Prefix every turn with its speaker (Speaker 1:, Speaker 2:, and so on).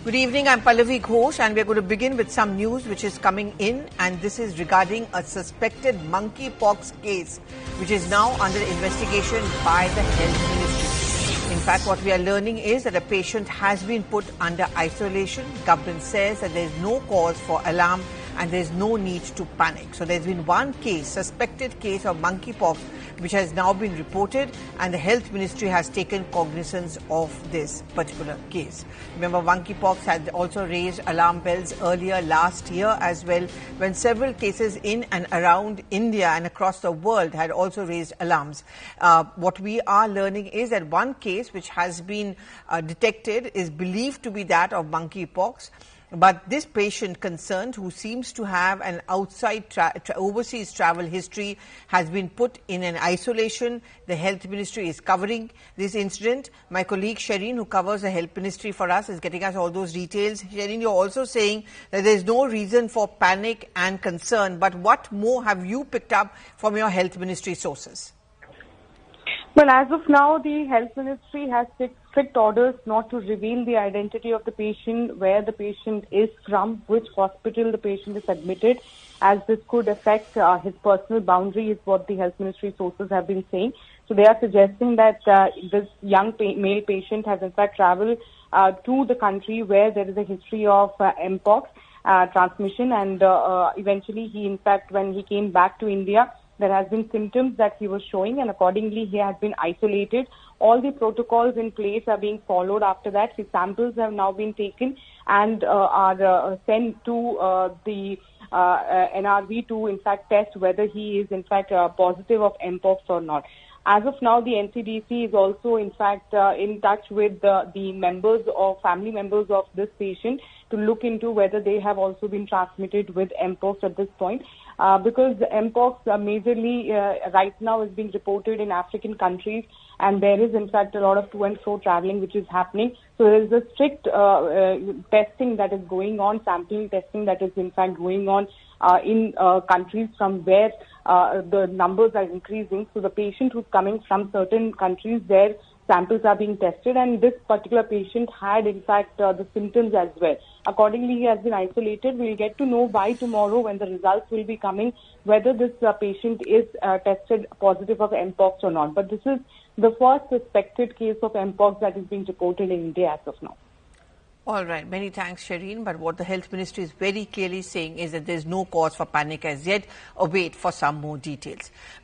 Speaker 1: Good evening, I'm Pallavi Ghosh and we're going to begin with some news which is coming in, and this is regarding a suspected monkeypox case which is now under investigation by the Health Ministry. In fact, what we are learning is that a patient has been put under isolation. Government says that there is no cause for alarm and there is no need to panic. So there's been one case, suspected case of monkeypox, which has now been reported, and the Health Ministry has taken cognizance of this particular case. Remember, monkeypox had also raised alarm bells earlier last year as well, when several cases in and around India and across the world had also raised alarms. What we are learning is that one case which has been detected is believed to be that of monkeypox. But this patient concerned, who seems to have an outside overseas travel history, has been put in an isolation. The Health Ministry is covering this incident. My colleague Shireen, who covers the Health Ministry for us, is getting us all those details. Shireen, you're also saying that there is no reason for panic and concern. But what more have you picked up from your Health Ministry sources?
Speaker 2: Well, as of now, the Health Ministry has strict orders not to reveal the identity of the patient, where the patient is from, which hospital the patient is admitted, as this could affect his personal boundary, is what the Health Ministry sources have been saying. So they are suggesting that this young male patient has in fact traveled to the country where there is a history of Mpox transmission, and eventually he, in fact, when he came back to India, there has been symptoms that he was showing, and accordingly he has been isolated. All the protocols in place are being followed after that. His samples have now been taken and are sent to the NRV to in fact test whether he is in fact positive of Mpox or not. As of now, the NCDC is also in fact in touch with the members or family members of this patient to look into whether they have also been transmitted with Mpox at this point. Because Mpox majorly right now is being reported in African countries, and there is in fact a lot of to and fro traveling which is happening. So there is a strict testing that is going on, sampling testing that is in fact going on in countries from where the numbers are increasing. So the patient who's coming from certain countries, their samples are being tested, and this particular patient had in fact the symptoms as well. Accordingly, he has been isolated. We'll get to know by tomorrow, when the results will be coming, whether this patient is tested positive of Mpox or not. But this is the first suspected case of Mpox that is being reported in India as of now.
Speaker 1: All right. Many thanks, Shireen. But what the Health Ministry is very clearly saying is that there is no cause for panic as yet. Await for some more details.